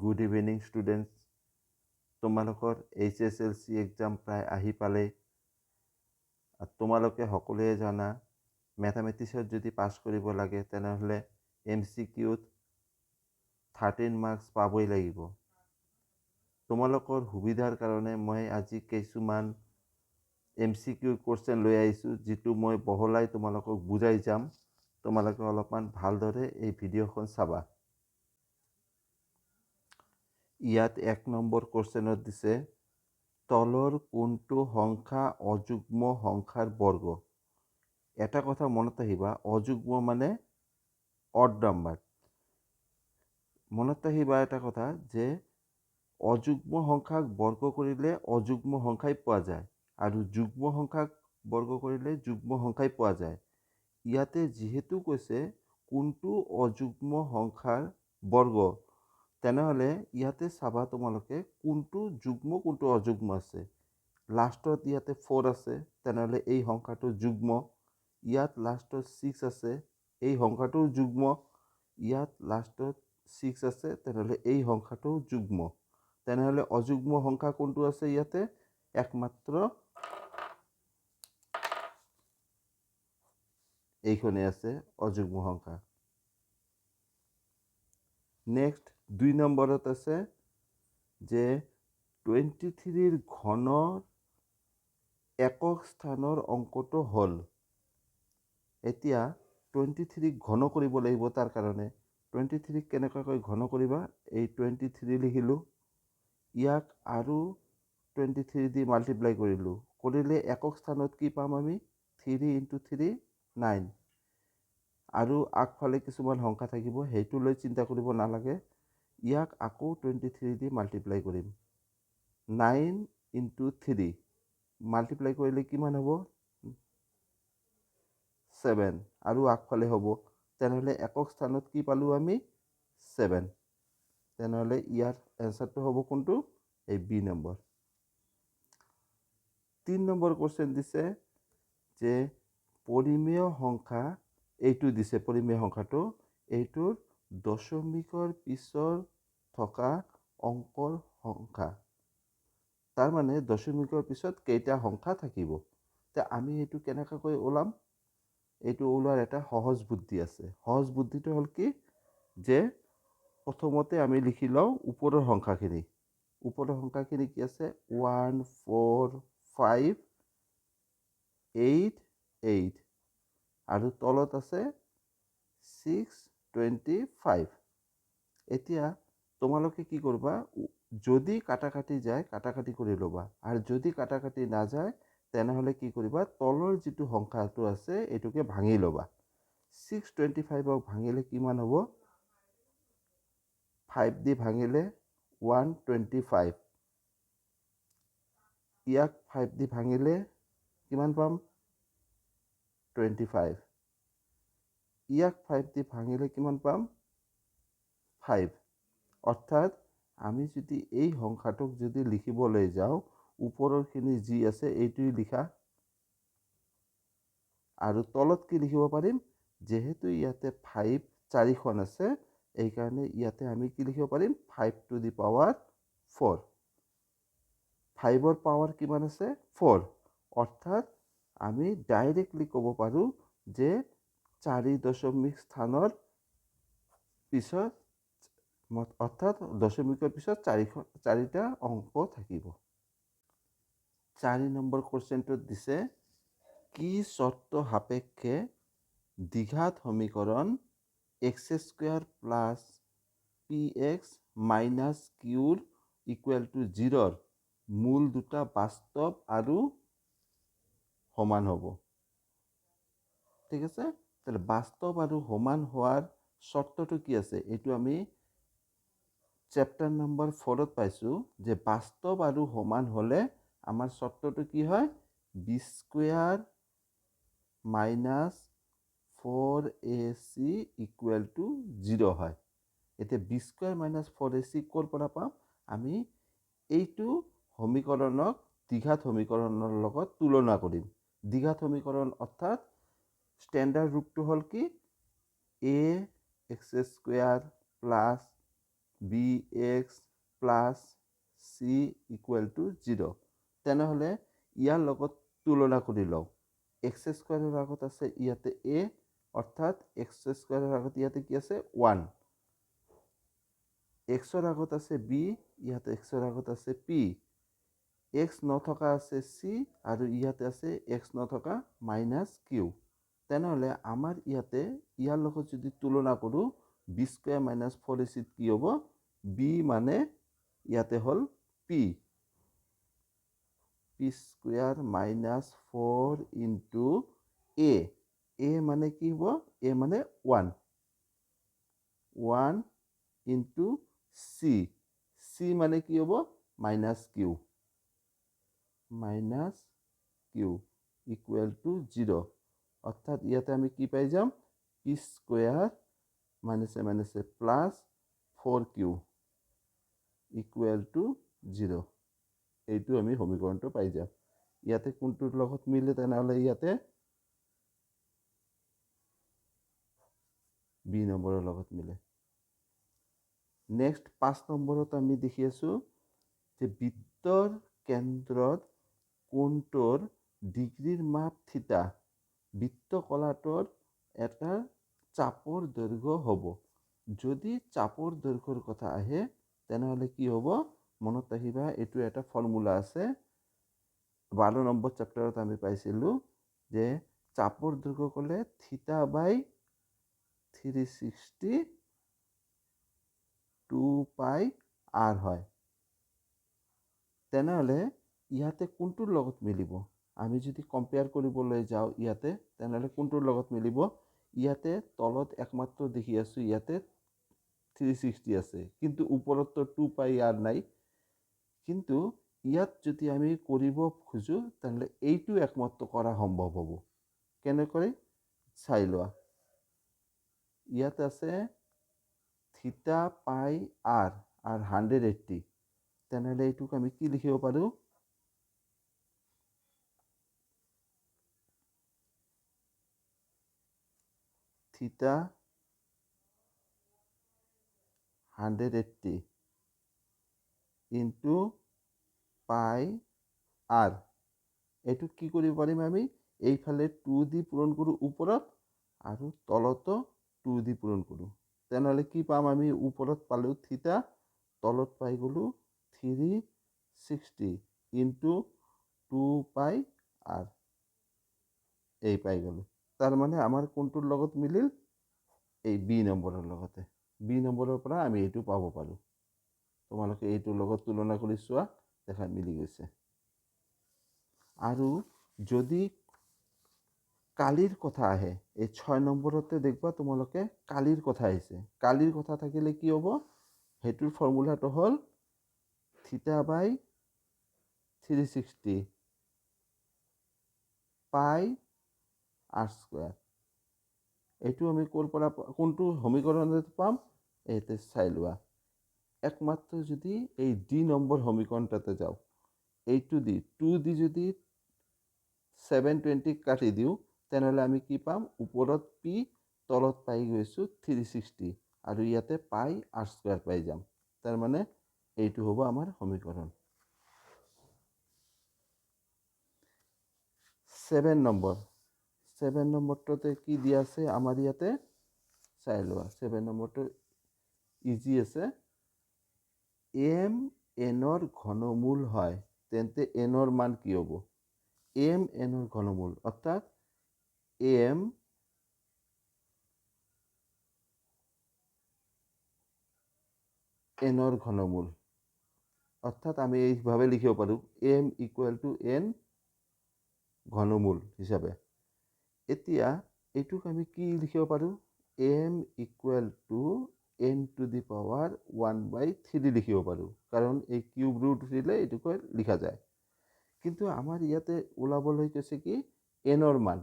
Good evening students. তোমালোকৰ HSLC exam প্ৰায় আহি পালে। তোমালোকে সকলোৱে জানা মেথামেটিক্সত যদি পাছ কৰিব লাগে তেনেহ'লে MCQত 13 মাৰ্কছ পাবই লাগিব। তোমালোকৰ সুবিধাৰ কাৰণে মই আজি কিছুমান MCQ কুৱেশ্যন লৈ আহিছোঁ, যিটো মই বহলাই তোমালোকক বুজাই যাম। তোমালোকে অলপমান ভালদৰে এই ভিডিঅ'খন চাবা। ইয়াত 1 নম্বৰ কুৱেশ্যনত দিছে, তলৰ কোনটো সংখ্যা অযুগ্ম সংখ্যাৰ বৰ্গ? এটা কথা মনত আহিবা, অযুগ্ম মানে অড নাম্বাৰ। মনত আহিবা এটা কথা যে অযুগ্ম সংখ্যাক বৰ্গ কৰিলে অযুগ্ম সংখ্যাই পোৱা যায় আৰু যুগ্ম সংখ্যাক বৰ্গ কৰিলে যুগ্ম সংখ্যাই পোৱা যায়। ইয়াতে যিহেতু কৈছে কোনটো অযুগ্ম সংখ্যাৰ বৰ্গ, তেনেহ'লে ইয়াতে চাবা তোমালোকে কোনটো যুগ্ম কোনটো অযুগ্ম আছে। লাষ্টত ইয়াতে 4 আছে, তেনেহ'লে এই সংখ্যাটো যুগ্ম। ইয়াত লাষ্টত 6 আছে, এই সংখ্যাটোও যুগ্ম। ইয়াত লাষ্টত 6 আছে, তেনেহ'লে এই সংখ্যাটোও যুগ্ম। তেনেহ'লে অযুগ্ম সংখ্যা কোনটো আছে ইয়াতে? একমাত্ৰ এইখনেই আছে অযুগ্ম সংখ্যা। নেক্সট 2 নম্বৰত আছে যে 23ৰ ঘনৰ একক স্থানৰ অংকটো হ'ল। এতিয়া 23 ঘন কৰিব লাগিব। তাৰ কাৰণে 23 কেনেকুৱাকৈ ঘন কৰিবা? এই 23 লিখিলোঁ, ইয়াক আৰু 23 দি মাল্টিপ্লাই কৰিলোঁ, কৰিলে একক স্থানত কি পাম আমি? 3 × 3 9। আৰু আগফালে কিছুমান সংখ্যা থাকিব, সেইটো লৈ চিন্তা কৰিব নালাগে। ইয়াক আকৌ 23 দি মাল্টিপ্লাই কৰিম। 9 × 3 মাল্টিপ্লাই কৰিলে কিমান হ'ব? 7। আৰু আগফালে হ'ব, তেনেহ'লে একক স্থানত কি পালোঁ আমি? 7। তেনেহ'লে ইয়াৰ এনচাৰটো হ'ব কোনটো? এই B নম্বৰ। 3 নম্বৰ কুৱেশ্যন দিছে যে পৰিমেয় সংখ্যা, এইটো দিছে পৰিমেয় সংখ্যাটো, এইটোৰ দশমিকৰ পিছৰ থকা অংকৰ সংখ্যা। তাৰমানে দশমিকৰ পিছত কেইটা সংখ্যা থাকিব। তে আমি এইটো কেনেকৈ ওলাম? এইটো ওলোৱাৰ এটা সহজ বুদ্ধি আছে। সহজ বুদ্ধিটো হ'ল কি, যে প্ৰথমতে আমি লিখি লওঁ ওপৰৰ সংখ্যাখিনি। ওপৰৰ সংখ্যাখিনি কি আছে? 1 4 5 8 8 আৰু তলত আছে 6 25। এতিয়া তোমালোকে কি কৰিবা? যদি কাটাকাটি যায় কাটাকাটি কৰি ল'বা, আৰু যদি কাটাকাটি নাযায় তেনেহ'লে কি কৰিবা? তলৰ যিটো সংখ্যাটো আছে এইটোকে ভাঙি ল'বা। 625ক ভাঙিলে কিমান হ'ব? 5 দি ভাঙিলে 125। ইয়াক 5 দি ভাঙিলে কিমান পাম? 25। ইয়াক 5 দি ভাঙিলে কিমান পাম? 5। অৰ্থাৎ আমি যদি এই সংখ্যাটোক যদি লিখিবলৈ যাওঁ, ওপৰৰখিনি যি আছে এইটোৱেই লিখা, আৰু তলত কি লিখিব পাৰিম? যিহেতু ইয়াতে 5 4খন আছে, এইকাৰণে ইয়াতে আমি কি লিখিব পাৰিম? 5 to the power 4। 5ৰ পাৱাৰ কিমান আছে? 4। অৰ্থাৎ আমি ডাইৰেক্টলি ক'ব পাৰোঁ যে 4 দশমিক স্থানৰ পিছত, অৰ্থাৎ দশমিকৰ পিছত 4টা অংক থাকিব। 4 নম্বৰ কুৱেশ্যনটোত দিছে, কি চৰ্ত সাপেক্ষে দ্বিঘাত সমীকৰণ x² + px - q = 0ৰ মূল দুটা বাস্তৱ আৰু সমান হ'ব? ঠিক আছে, তাহলে বাস্তৱ আৰু সমান হোৱাৰ চৰ্তটো কি আছে? এইটো আমি চেপ্টাৰ নম্বৰ 4ত পাইছোঁ, যে বাস্তৱ আৰু সমান হ'লে আমাৰ চৰ্তটো কি হয়? b² - 4ac = 0 হয়। এতিয়া b² - 4ac ক'ৰ পৰা পাম? আমি এইটো সমীকৰণক দ্বিঘাত সমীকৰণৰ লগত তুলনা কৰিম। দ্বিঘাত সমীকৰণ অৰ্থাৎ ষ্টেণ্ডাৰ্ড ৰূপটো হ'ল কি? ax² + b x plus c equal to 0। তেনেহ'লে ইয়াৰ লগত তুলনা কৰি লওঁ। এক্স স্কুৱাৰৰ আগত আছে ইয়াতে এ, অৰ্থাৎ এক্স স্কুৱাৰৰ আগত ইয়াতে কি আছে 1। এক্সৰ আগত আছে বি, ইয়াতে এক্সৰ আগত আছে পি। এক্স নথকা আছে চি, আৰু ইয়াতে আছে এক্স নথকা মাইনাছ কিউ। তেনেহ'লে আমাৰ ইয়াতে ইয়াৰ লগত যদি তুলনা কৰোঁ, বি স্কুৱেৰ মাইনাছ 4ac কি হ'ব? বি মানে ইয়াতে হ'ল P. P square minus 4 into A. A মানে কি হ'ব? এ মানে 1। 1 ইনটু চি। চি মানে কি হ'ব? Minus Q. Minus Q equal to 0। অৰ্থাৎ ইয়াতে আমি কি পাই যাম? পি স্কুৱেৰ মাইনাছে প্লাছ 4q ইকুৱেল টু 0। এইটো আমি সমীকৰণটো পাই যাম। ইয়াতে কোনটোৰ লগত মিলে? তেনেহ'লে ইয়াতে বি নম্বৰৰ লগত মিলে। নেক্সট 5 নম্বৰত আমি দেখি আছোঁ যে বৃত্তৰ কেন্দ্ৰত কোণটোৰ ডিগ্ৰীৰ মাপ থিতা বৃত্তকলাটোৰ এটা চাপৰ দৈৰ্ঘ্য হ'ব। যদি চাপৰ দৈৰ্ঘ্যৰ কথা আহে তেনেহ'লে কি হ'ব? মনত ৰাখিবা, এইটো এটা ফৰ্মুলা আছে। 12 নম্বৰ চেপ্টাৰত আমি পাইছিলোঁ যে চাপৰ দৈৰ্ঘ্য ক'লে থিতা বাই 360 2πr হয়। তেনেহ'লে ইয়াতে কোনটোৰ লগত মিলিব? আমি যদি কম্পেয়াৰ কৰিবলৈ যাওঁ ইয়াতে, তেনেহ'লে কোনটোৰ লগত মিলিব? ইয়াতে তলত একমাত্ৰ দেখি আছোঁ ইয়াতে 360 আছে, কিন্তু ওপৰততো 2πr নাই। কিন্তু ইয়াত যদি আমি কৰিব খোজোঁ তেনেহ'লে এইটো একমাত্ৰ কৰা সম্ভৱ হ'ব। কেনেকৈ চাই লোৱা। ইয়াত আছে থিতা পাই আৰ আৰু 180। তেনেহ'লে এইটোক আমি কি লিখিব পাৰোঁ? থিতা 180 ইনটু পাই আৰ। এইটো কি কৰিব পাৰিম আমি? এইফালে 2 দি পূৰণ কৰোঁ ওপৰত, আৰু তলতো 2 দি পূৰণ কৰোঁ। তেনেহ'লে কি পাম আমি? ওপৰত পালোঁ থিতা, তলত পাই গ'লোঁ 360 ইনটু 2πr। এই পাই গ'লোঁ। তাৰমানে আমাৰ কোনটোৰ লগত মিলিল? এই বি নম্বৰৰ লগতে। বি নম্বৰৰ পৰা আমি এইটো পাব পাৰোঁ। তোমালোকে এইটোৰ লগত তুলনা কৰি চোৱা, দেখা মিলি গৈছে। আৰু যদি কালিৰ কথা আহে, এই 6 নম্বৰতে দেখবা তোমালোকে কালিৰ কথা আহিছে। কালিৰ কথা থাকিলে কি হ'ব? সেইটোৰ ফৰ্মুলাটো হ'ল থিতা বাই 360 পাই আৰ স্কুৱেৰ। এইটো আমি ক'ৰ পৰা কোনটো সমীকৰণত পাম? এইটো চাই লোৱা। একমাত্ৰ যদি এই ডি নম্বৰ সমীকৰণটাতে যাওঁ, এইটো দি 2 দি যদি 720 কাটি দিওঁ, তেনেহ'লে আমি কি পাম? ওপৰত পি, তলত পাই গৈছোঁ 360, আৰু ইয়াতে পাই আৰ স্কুৱেৰ পাই যাম। তাৰমানে এইটো হ'ব আমাৰ সমীকৰণ। 7 নম্বৰ। 7 নম্বৰটোতে কি দিয়া আছে আমাৰ ইয়াতে? চাই লোৱা। 7 নম্বৰটো ইজি আছে। এম এনৰ ঘনমূল হয়, তেন্তে এনৰ মান কি হ'ব? এম এনৰ ঘনমূল, অৰ্থাৎ এম এনৰ ঘনমূল, অৰ্থাৎ আমি এইভাৱে লিখিব পাৰোঁ এম ইকুৱেল টু এন ঘনমূল হিচাপে। এতিয়া এইটোক আমি কি লিখিব পাৰোঁ? M equal to n to the power 1/3 লিখিব পাৰোঁ, কাৰণ এই কিউব ৰুট দিলে এইটোকৈ লিখা যায়। কিন্তু আমাৰ ইয়াতে ওলাবলৈ কৈছে কি? এনৰ মান।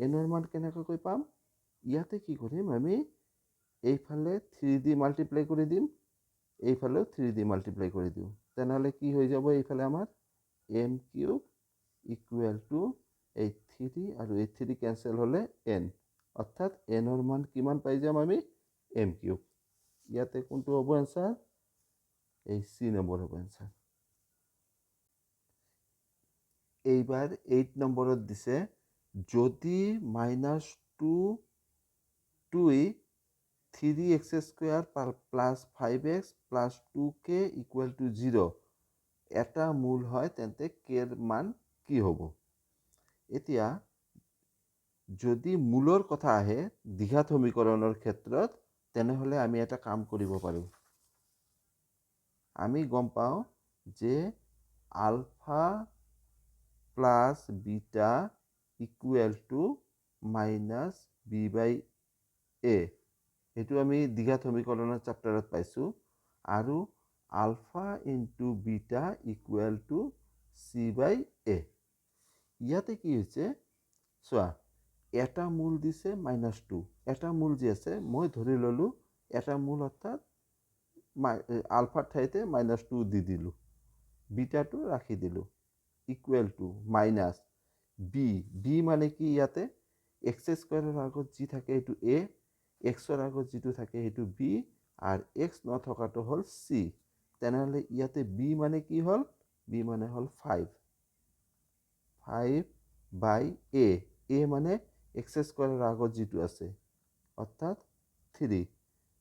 এনৰ মান কেনেকৈ পাম? ইয়াতে কি কৰিম আমি? এইফালে 3 দি মাল্টিপ্লাই কৰি দিম, এইফালেও 3 দি মাল্টিপ্লাই কৰি দিওঁ। তেনেহ'লে কি হৈ যাব? এইফালে আমাৰ এম কিউব ইকুৱেল টু এই 3 আৰু এই 3 কেঞ্চেল হ'লে এন, অৰ্থাৎ এনৰ মান কিমান পাই যাম আমি? M cube. ইয়াতে কোনটো হ'ব এনচাৰ? এই সি নম্বৰ হ'ব এনসাৰ। এইবাৰ 8 নম্বৰত দিছে যদি -2 3x square plus 5x plus 2k equal to 0 এটা মূল হয় তেন্তে কেৰ মান কি হ'ব? এতিয়া যদি মূলৰ কথা আহে দ্বিঘাত সমীকৰণৰ ক্ষেত্ৰত তেনেহ'লে আমি এটা কাম কৰিব পাৰোঁ। আমি গম পাওঁ যে alpha plus beta equal to minus b/a এইটো আমি দ্বিঘাত সমীকৰণৰ চেপ্টাৰত পাইছোঁ আৰু alpha into beta equal to c/a। ইয়াতে কি হৈছে চোৱা এটা মূল দিছে -2 এটা মূল যি আছে মই ধৰি ললোঁ এটা মূল অৰ্থাৎ আলফাৰ ঠাইতে -2 দি দিলোঁ, বিটাটো ৰাখি দিলোঁ ইকুৱেল টু মাইনাছ বি মানে কি ইয়াতে এক্স স্কোৱাৰৰ আগত যি থাকে এইটো এ, এক্সৰ আগত যিটো থাকে সেইটো বি আৰু এক্স নথকাটো হ'ল চি। তেনেহ'লে ইয়াতে বি মানে কি হ'ল? বি মানে হ'ল 5/a। এ মানে এক্স স্কোৱাৰৰ আগত যিটো আছে অৰ্থাৎ 3।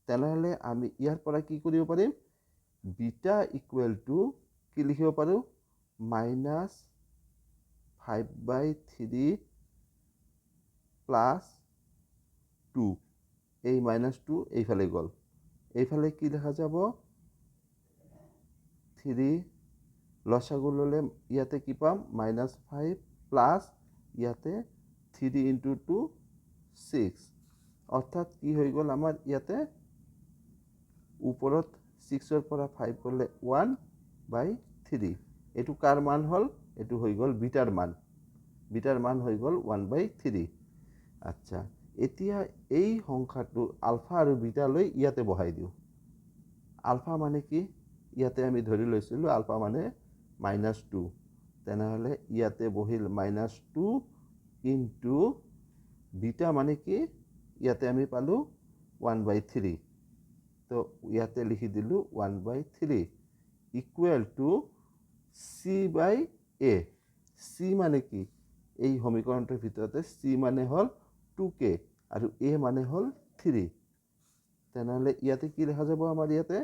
তেনেহ'লে আমি ইয়াৰ পৰা কি কৰিব পাৰিম? বিটা ইকুৱেল টু কি লিখিব পাৰোঁ? -5/3 প্লাস 2। এই -2 এইফালে গ'ল, এইফালে কি দেখা যাব? 3 লসাগু ল'লে ইয়াতে কি পাম? -5 প্লাস ইয়াতে 3 ইনটু 2 6 অৰ্থাৎ কি হৈ গ'ল আমাৰ ইয়াতে ওপৰত 6ৰ পৰা 5 গ'লে 1/3। এইটো কাৰ মান হ'ল? এইটো হৈ গ'ল বিটাৰ মান। বিটাৰ মান হৈ গ'ল 1/3। আচ্ছা এতিয়া এই সংখ্যাটো আলফা আৰু বিটা লৈ ইয়াতে বহাই দিওঁ। আলফা মানে কি? ইয়াতে আমি ধৰি লৈছিলোঁ আলফা মানে -2। তেনেহ'লে ইয়াতে বহিল -2 ইনটু বিটা মানে কি? ইয়াতে আমি পালোঁ 1/3। তো ইয়াতে লিখি দিলোঁ 1/3 ইকুৱেল টু c/a। চি মানে কি? এই সমীকৰণটোৰ ভিতৰতে চি মানে হ'ল 2k আৰু এ মানে হ'ল 3। তেনেহ'লে ইয়াতে কি দেখা যাব? আমাৰ ইয়াতে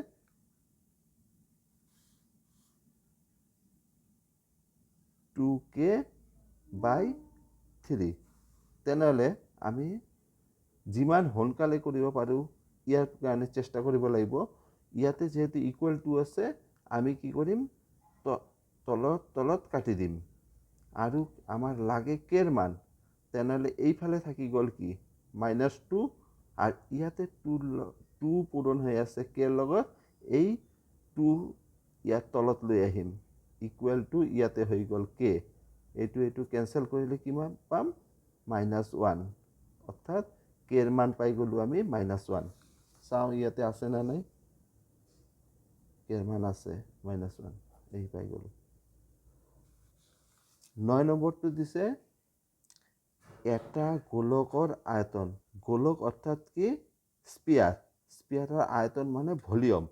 2k/3। তেনেহ'লে আমি যিমান সোনকালে কৰিব পাৰোঁ ইয়াৰ কাৰণে চেষ্টা কৰিব লাগিব। ইয়াতে যেহেতু ইকুৱেল টু আছে আমি কি কৰিম? তলত কাটি দিম আৰু আমাৰ লাগে কেৰ মান। তেনেহ'লে এইফালে থাকি গ'ল কি? -2 আৰু ইয়াতে 2 পূৰণ হৈ আছে কেৰ লগত, এই 2 ইয়াত তলত লৈ আহিম ইকুৱেল টু ইয়াতে হৈ গ'ল কে। এইটো কেনচেল কৰিলে কিমান পাম? -1 অৰ্থাৎ কেৰ মান পাই গ'লোঁ আমি -1। চাওঁ ইয়াতে আছে নে নাই? কেৰ মান আছে -1, এই পাই গ'লোঁ। 9 নম্বৰটো দিছে এটা গোলকৰ আয়তন। গোলক অৰ্থাৎ কি? স্পিয়াৰ। স্পিয়াৰৰ আয়তন মানে ভলিউম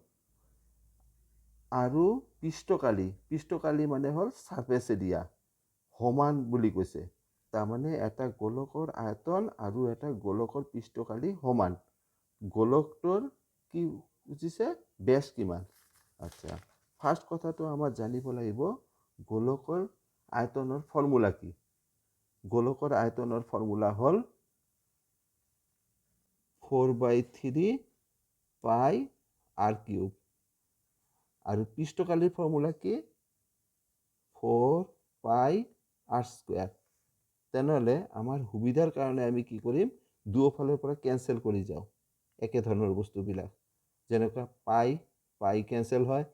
আৰু পৃষ্ঠকালি মানে হ'ল সাৰফেচ এৰিয়া সমান বুলি কৈছে। তাৰমানে এটা গোলকৰ আয়তন আৰু এটা গোলকৰ পৃষ্ঠকালি সমান। গোলকটোৰ কি বুজিছে? বেছ কিমান? আচ্ছা ফাৰ্ষ্ট কথাটো আমাৰ জানিব লাগিব গোলকৰ আয়তনৰ ফৰ্মুলা কি? গোলকৰ আয়তনৰ ফৰ্মুলা হ'ল 4/3 পাই r³ আৰু পৃষ্ঠকালিৰ ফৰ্মুলা কি? 4πr²। তেনেহ'লে আমাৰ সুবিধাৰ কাৰণে আমি কি কৰিম? দুয়োফালৰ পৰা কেনচেল কৰি যাওঁ একেধৰণৰ বস্তুবিলাক। যেনেকুৱা পাই কেনচেল হয়।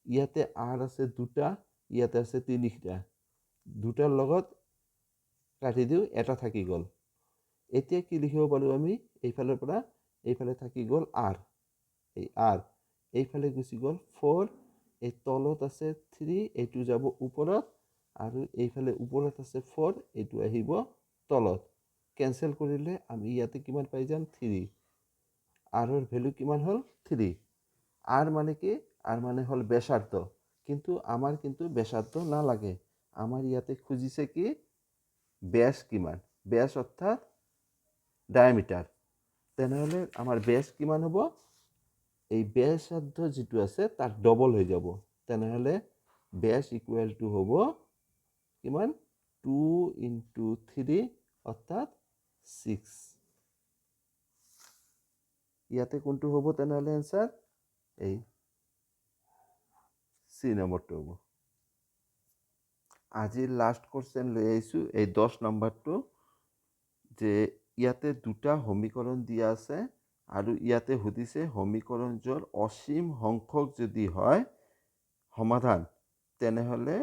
ইয়াতে r আছে 2টা, ইয়াতে আছে 3টা। 2টাৰ লগত কাটি দিওঁ, এটা থাকি গ'ল। এতিয়া কি লিখিব পাৰোঁ আমি? এইফালৰ পৰা এইফালে থাকি গ'ল r, এই r এইফালে গুচি গ'ল 4, এই তলত আছে 3, এইটো যাব ওপৰত আৰু এইফালে ওপৰত আছে 4, এইটো আহিব তলত। কেনচেল কৰিলে আমি ইয়াতে কিমান পাই যাম? 3। আৰৰ ভেলু কিমান হ'ল? 3। r মানে কি? আর মানে হল ব্যাসার্ধ, কিন্তু আমার কিন্তু ব্যাসার্ধ না লাগে, আমার ইয়াতে খুঁজিছে কি ব্যাস কিমান, ব্যাস অর্থাৎ ডায়ামিটার। তেনেহ'লে আমাৰ ব্যাস কিমান হ'ব, এই ব্যাসাৰ্ধ যিটো আছে তাৰ ডবল হৈ যাব, তেনেহ'লে ব্যাস ইকুৱেল টু হ'ব কিমান 2 × 3 অর্থাৎ 6। ইয়াতে কোনটো হ'ব তেনেহ'লে এনসার, এই সি নম্বৰটো হ'ব। আজিৰ লাষ্ট কোশ্চেন লৈ আহিছোঁ এই 10 নম্বৰটো, যে ইয়াতে দুটা সমীকৰণ দিয়া আছে আৰু ইয়াতে সুধিছে সমীকৰণটোৰ অসীম সংখ্যক যদি হয় সমাধান, তেনেহ'লে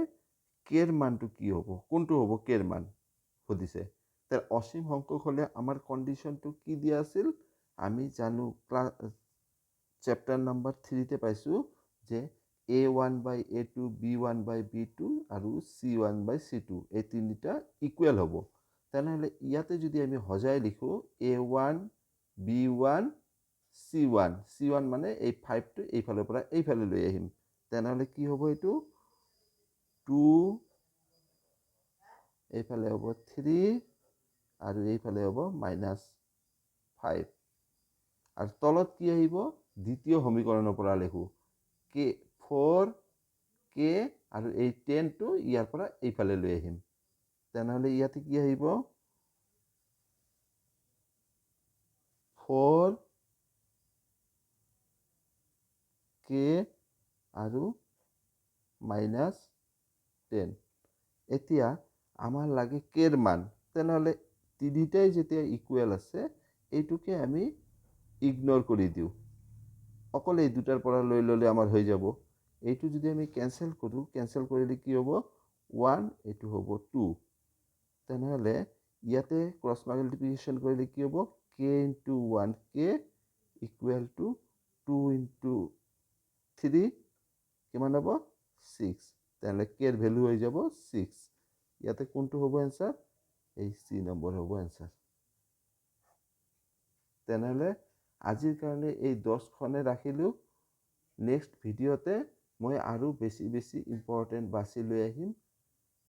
কেৰ মানটো কি হ'ব, কোনটো হ'ব কেৰ মান সুধিছে। তাৰ অসীম সংখ্যক হ'লে আমাৰ কণ্ডিশ্যনটো কি দিয়া আছিল, আমি জানো ক্লাছ চেপ্টাৰ নম্বৰ 3তে পাইছোঁ যে A1/A2 B1/B2 আৰু C1/C2 এই তিনিটা ইকুৱেল হ'ব। তেনেহ'লে ইয়াতে যদি আমি সজাই লিখোঁ A1 B1 C1, C1 মানে এই 5টো এইফালৰ পৰা এইফালে লৈ আহিম, তেনেহ'লে কি হ'ব, এইটো 2 এইফালে হ'ব 3 আৰু এইফালে হ'ব -5। আৰু তলত কি আহিব, দ্বিতীয় সমীকৰণৰ পৰা লিখোঁ কে 4K আৰু এই 10টো ইয়াৰ পৰা এইফালে লৈ আহিম, তেনেহ'লে ইয়াতে কি আহিব 4K আৰু -10। এতিয়া আমাৰ লাগে কেৰ মান, তেনেহ'লে তিনিটাই যেতিয়া ইকুৱেল আছে এইটোকে আমি ইগনোৰ কৰি দিওঁ, অকল এই দুটাৰ পৰা লৈ ল'লে আমাৰ হৈ যাব। এইটো যদি আমি কেনচেল কৰোঁ, কেনচেল কৰিলে কি হ'ব 1, এইটো হ'ব 2, তেনেহ'লে ইয়াতে ক্ৰছ মাল্টিপ্লিকেশ্যন কৰিলে কি হ'ব K × 1K ইকুৱেল টু 2 × 3 কিমান হ'ব 6, তেনেহ'লে কেৰ ভেলু হৈ যাব 6। ইয়াতে কোনটো হ'ব এনসাৰ, এই চি নম্বৰ হ'ব এনসাৰ। তেনেহ'লে আজিৰ কাৰণে এই 10খনে ৰাখিলোঁ, নেক্সট ভিডিঅ'তে মই আৰু বেছি ইম্পৰ্টেণ্ট বাছি লৈ আহিম।